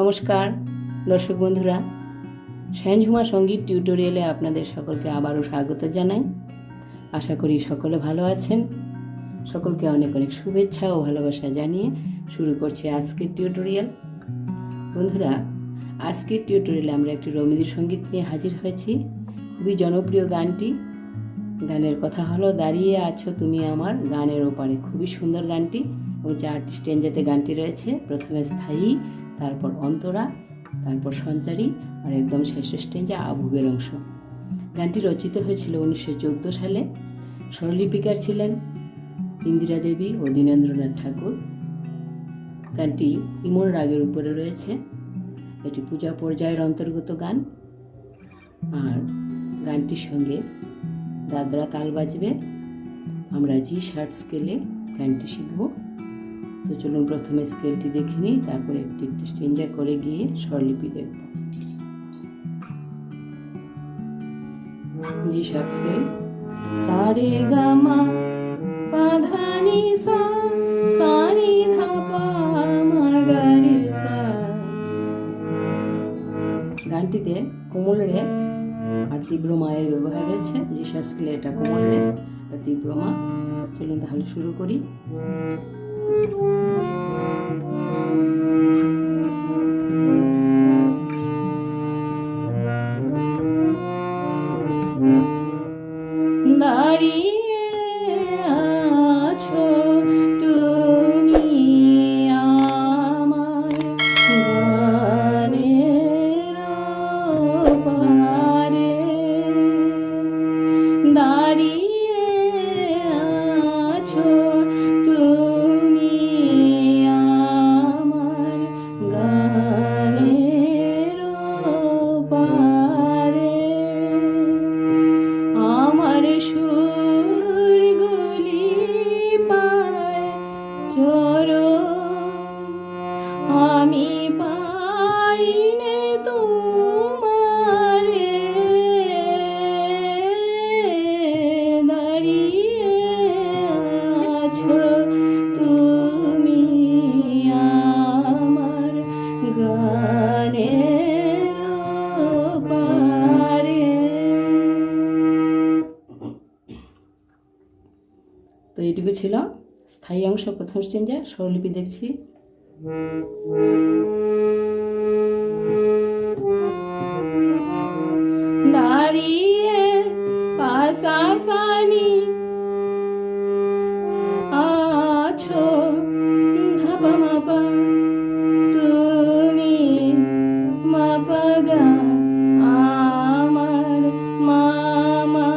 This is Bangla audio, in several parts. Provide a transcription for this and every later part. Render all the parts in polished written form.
নমস্কার দর্শক বন্ধুরা, সায়নঝুমা সঙ্গীত টিউটোরিয়ালে আপনাদের সকলকে আবারও স্বাগত জানাই। আশা করি সকলে ভালো আছেন। সকলকে অনেক অনেক শুভেচ্ছা ও ভালোবাসা জানিয়ে শুরু করছি আজকের টিউটোরিয়াল। বন্ধুরা, আজকের টিউটোরিয়ালে আমরা একটি রবীন্দ্র সঙ্গীত নিয়ে হাজির হয়েছি। খুবই জনপ্রিয় গানটি। গানের কথা হলো দাঁড়িয়ে আছো তুমি আমার গানের ওপারে। খুবই সুন্দর গানটি এবং 4টি স্ট্যাঞ্জাতে গানটি রয়েছে। প্রথমে স্থায়ী, তারপর অন্তরা, তারপর সঞ্চারী আর একদম শেষের স্ট্যাঞ্জা আভুগের অংশ। গানটি রচিত হয়েছিল 1914 সালে। স্বরলিপিকার ছিলেন ইন্দিরা দেবী ও দীনেন্দ্রনাথ ঠাকুর। গানটি ইমন রাগের উপরে রয়েছে। এটি পূজা পর্যায়ের অন্তর্গত গান। আর গানটির সঙ্গে দাদরা তাল বাজবে। আমরা G-sharp স্কেলে গানটি শিখব। তো চলুন প্রথমে স্কেলটি দেখে নিই, তারপরে একটি একটি স্ট্যাঞ্জা করে গিয়ে স্বরলিপি দেখব। G-sharp স্কেল, সা রে গা মা পা ধা নি সা, সা নি ধা পা মা গা রে সা। গানটিতে কোমল রে আর তীব্র মায়ের ব্যবহার রয়েছে। G-sharp স্কেলে এটা কোমল রে আর তীব্র মা। চলুন তাহলে শুরু করি। দাঁড়িয়ে আছো তুমি আমার গানের ওপারে, দাঁড়িয়ে আছো তুমি আমার গানের ওপারে। আমার সুরগুলি পায় চরণ, আমি পাইনে তোমারে, দাঁড়িয়ে আছো তুমি আমার গানের ওপারে। তো এইটুকু ছিল স্থায়ী অংশ, প্রথম স্ট্যাঞ্জা। স্বরলিপি দেখছি। দাঁড়িয়ে পাশা সানি আছো ধাপা মাপা তুমি মাপা গা আমার মামা।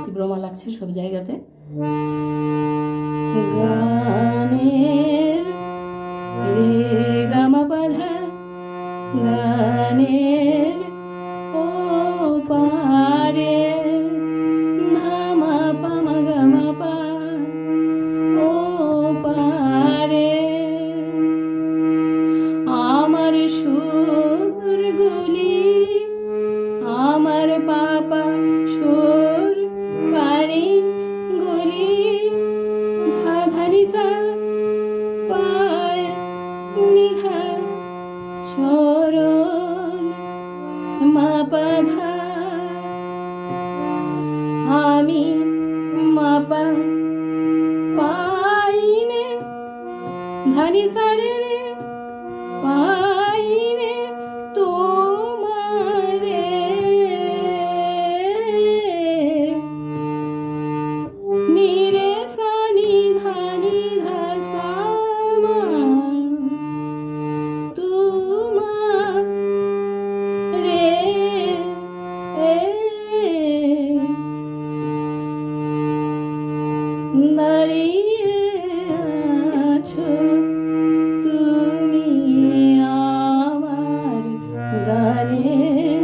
তীব্র মা লাগছে সব জায়গাতে। গানের রে গা মা পা ধা, গানের ও পারে ধা মা পা মা গা মা পা ও পারে। আমার সুরগুলি আমার পাপা সুর পানি গুলি ধা ধা নি সা পায় নিধা শরণ মা পা ধা, আমি মা পা পাইনে ধা নি সা রে রে পাইনে তোমারে, নি রে সা নি ধা সা মা তোমারে, দাঁড়িয়ে আছো তুমি আমার গানের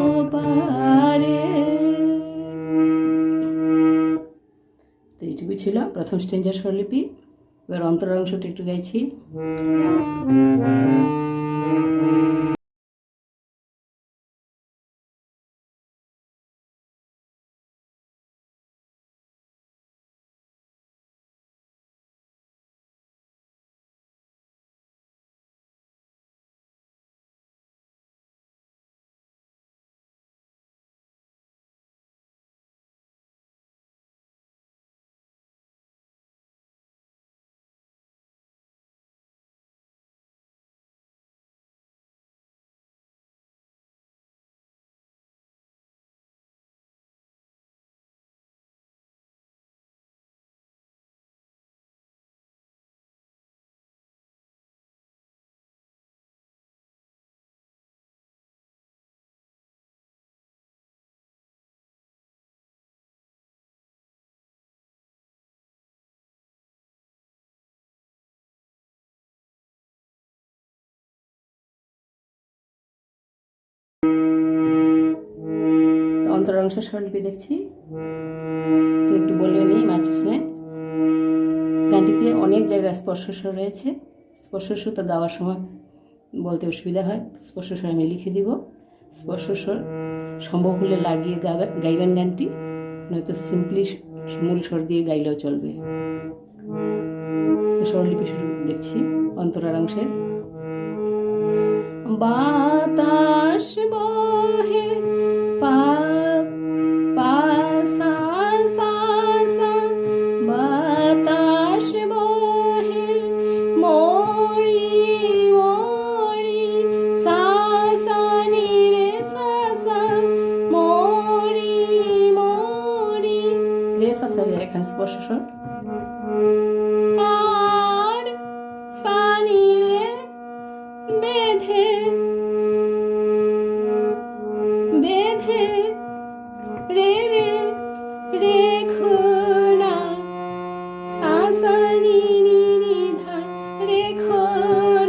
ওপারে। তো এইটুকু ছিল প্রথম স্ট্যাঞ্জার স্বরলিপি। এবার অন্তরার অংশটা একটু গাইছি। অন্তর অংশের স্বরলিপি দেখছি, তো একটু বলে নিই। মাঝখানে গানটিতে অনেক জায়গায় স্পর্শ স্বর রয়েছে। স্পর্শ স্বর তো গাওয়ার সময় বলতে অসুবিধা হয়, স্পর্শ স্বর আমি লিখে দিব। স্পর্শ স্বর সম্ভব হলে লাগিয়ে গাইবেন গানটি, নয়তো সিম্পলি মূল স্বর দিয়ে গাইলেও চলবে। স্বরলিপি শুরু দেখছি অন্তরার অংশের। বাতাস বহে পা পা সা সা সা, বাতাস বহে মরি মরি সা সা নি রে সা সা, মরি মরি রে সা সা রে, এখানে স্পর্শ স্বর। আর সা নি রে বেঁধে বেঁধে রে রে রেখো না, সা সা নি নি নি ধা রেখো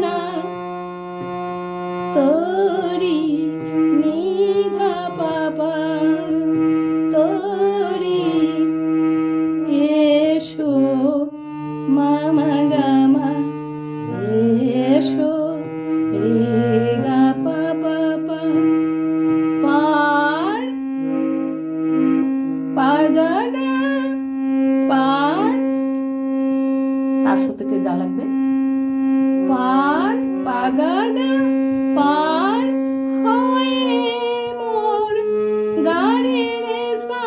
না, তোরি নি ধা পা পা, তোরি এসো মা মা গা মা, এসো রে গা পা পা পা, পার পা গা গা, পার তার সাথে গা লাগবে, পার পা গা গা, পার হয়ে মোর গা রে রে সা,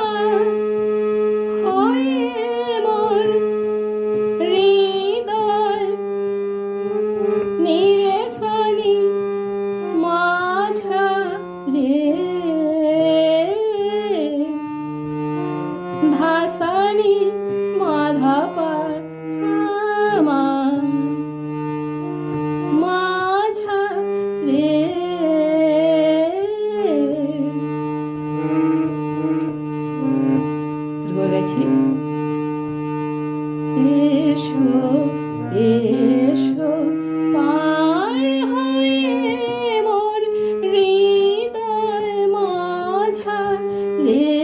হয়ে মোর হৃদয় নি রে সা নি, মাঝা রে ধা সা নি, মাধা পা সা মা, মাঝা রে গেছি। এসো এসো পার হয়ে মোর হৃদয় মাঝা রে,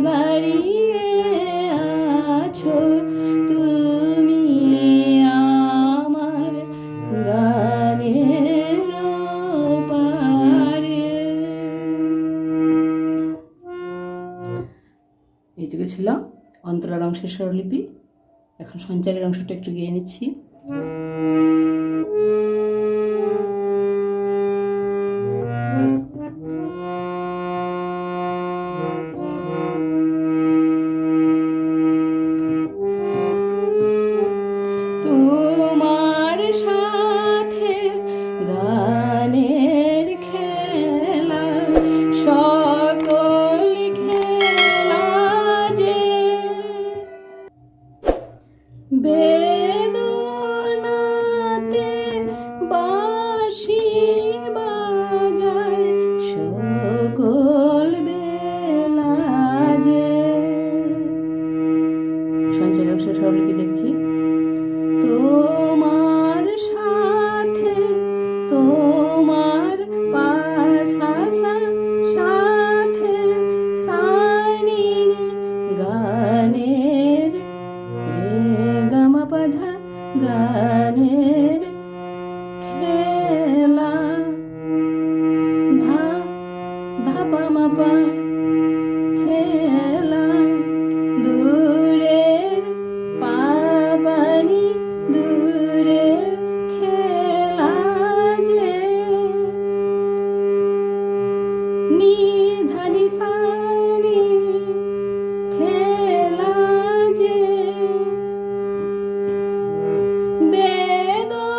দাঁড়িয়ে আছো তুমি আমার গানের পারে। এইটুকু ছিল অন্তরার অংশের স্বরলিপি। এখন সঞ্চারের অংশটা একটু গেয়ে নিচ্ছি। তোমার সাথে গানের খেলা, সকল খেলা যে বেদনাতে বাঁশি বাজায়, সকল বেলা যে। সঞ্চার অংশের স্বরলিপি দেখছি। তোমার সাথে তোমার পা সা সা, সাথে সা নি নি, গানের রে গা মা পা ধা, গানের খেলা ধা ধা পা মা পা, খেলা দূরের পাবানি, দূরের খেলা যে, নি ধা নি সা নি, খেলা যে,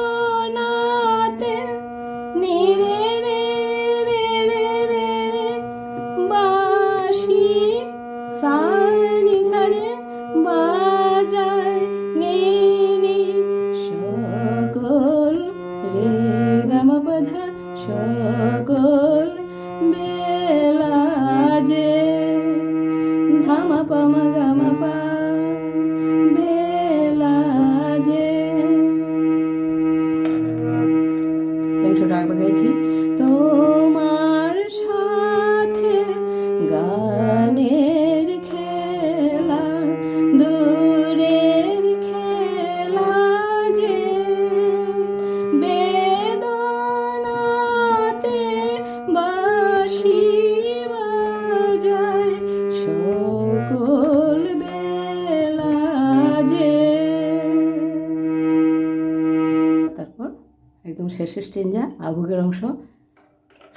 বেদনাতে নি রে রে রে রে রে রে, বাঁশি সা নি সা রে বাজায় নি নি, সকল রে গা মা পা ধা, সকল বেলা যে, ধা মা পা মা গা মা পা, বেলা যে। অংশটা আগে গেছি। গানের খেলা দূরের খেলা যে বেদনাতে বাঁশি বাজায় সকল বেলা যে। তারপর একদম শেষের স্টেঞ্জা আবেগের অংশ,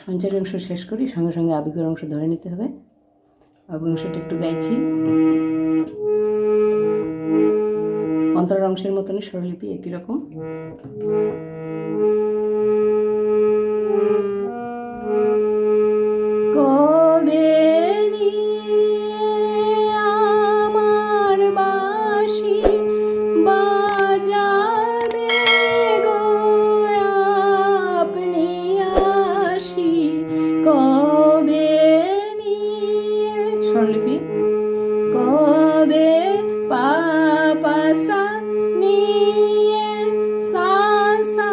সঞ্চারের অংশ শেষ করি, সঙ্গে সঙ্গে আবেগের অংশ ধরে নিতে হবে। আবেগ অংশটা একটু গাইছি, অন্তরের অংশের মতনই স্বরলিপি একই রকম। কবে আমার বাঁশি বাজাবে গো আপনি আসি, কবে স্বরলিপি কবে পাপাসা নিয়ে সাসা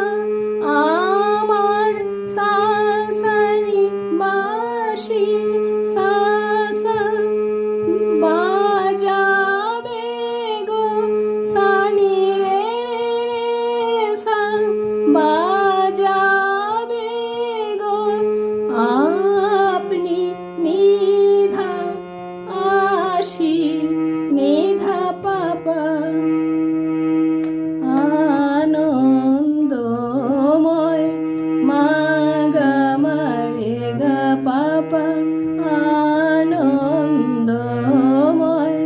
আমার সাসানি বাঁশি সাসা বাজাবে গো সানি রে রে সা বাজাবে গো আপনি নিধা আসি নিধা পাপা আনন্দময় মাগা মারে গা পাপা আনন্দময়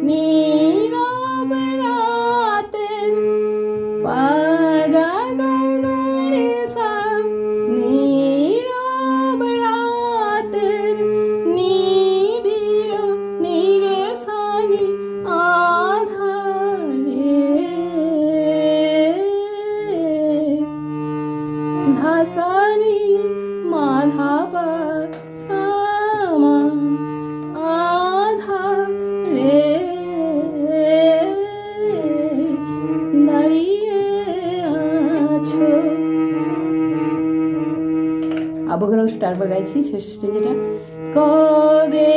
নীরব রাতের পাগা গা গা রে সা নীরব রাতের নিবিড় নিরে সানি আধারে ধাসানি মাধাবা সামা আধারে দাঁড়িয়ে আছো। আবেগের অংশটা আরেকবার গাইছি, শেষ স্টেজটা কবে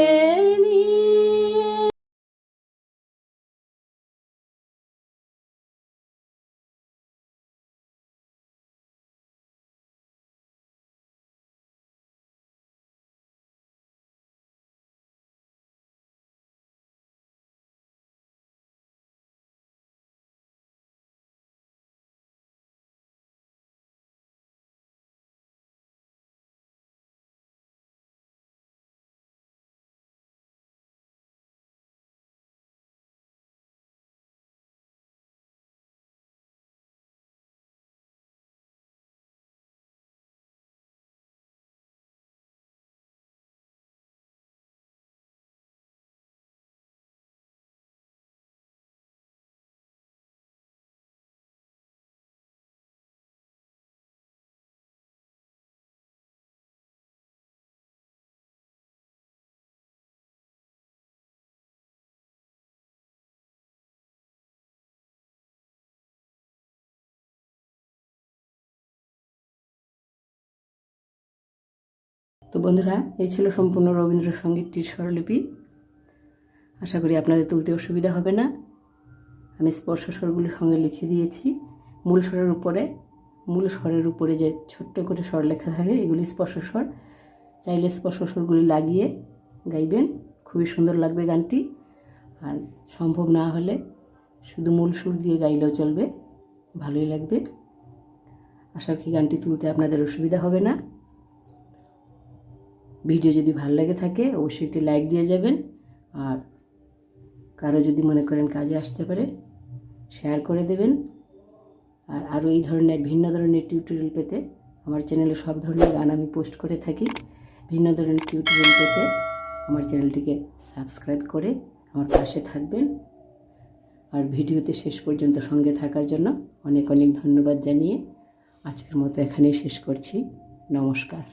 তো বন্ধুরা, এই ছিল সম্পূর্ণ রবীন্দ্রসঙ্গীতটির স্বরলিপি। আশা করি আপনাদের তুলতে অসুবিধা হবে না। আমি স্পর্শ স্বরগুলির সঙ্গে লিখে দিয়েছি। মূল স্বরের উপরে যে ছোট্ট করে স্বর লেখা থাকে এগুলি স্পর্শ স্বর। চাইলে স্পর্শ স্বরগুলি লাগিয়ে গাইবেন, খুবই সুন্দর লাগবে গানটি। আর সম্ভব না হলে শুধু মূল সুর দিয়ে গাইলেও চলবে, ভালোই লাগবে। আশা করি গানটি তুলতে আপনাদের অসুবিধা হবে না। ভিডিও যদি ভালো লেগে থাকে অবশ্যই একটি লাইক দিয়ে যাবেন, আর কারো যদি মনে করেন কাজে আসতে পারে শেয়ার করে দেবেন। আর আরও এই ধরনের ভিন্ন ধরনের টিউটোরিয়াল পেতে আমার চ্যানেলে সব ধরনের গান আমি পোস্ট করে থাকি। ভিন্ন ধরনের টিউটোরিয়াল পেতে আমার চ্যানেলটিকে সাবস্ক্রাইব করে আমার পাশে থাকবেন। আর ভিডিওতে শেষ পর্যন্ত সঙ্গে থাকার জন্য অনেক অনেক ধন্যবাদ জানিয়ে আজকের মতো এখানেই শেষ করছি। নমস্কার।